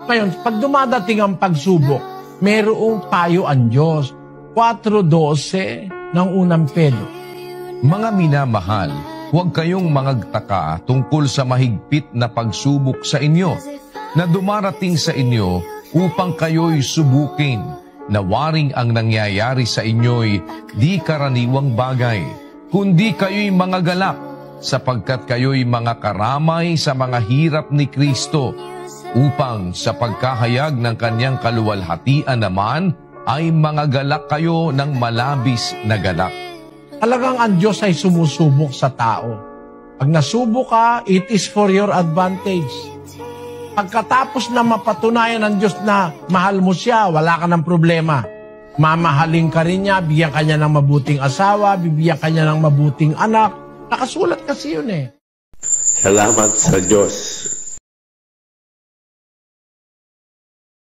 Ngayon, pag dumadating ang pagsubok, mayroong payo ang Diyos. 4:12 ng unang Pedro. Mga minamahal, huwag kayong mangagtaka tungkol sa mahigpit na pagsubok sa inyo, na dumarating sa inyo upang kayo'y subukin, na waring ang nangyayari sa inyo'y di karaniwang bagay, kundi kayo'y mga galak, sapagkat kayo'y mga karamay sa mga hirap ni Kristo, upang sa pagkahayag ng kanyang kaluwalhatian naman ay mga galak kayo ng malabis na galak. Talagang ang Diyos ay sumusubok sa tao. Pag nasubok ka, it is for your advantage. Pagkatapos na mapatunayan ng Diyos na mahal mo siya, wala ka ng problema. Mamahalin ka rin niya, bigyan ka niya ng mabuting asawa, bibigyan ka niya ng mabuting anak. Nakasulat kasi yun eh. Salamat sa Diyos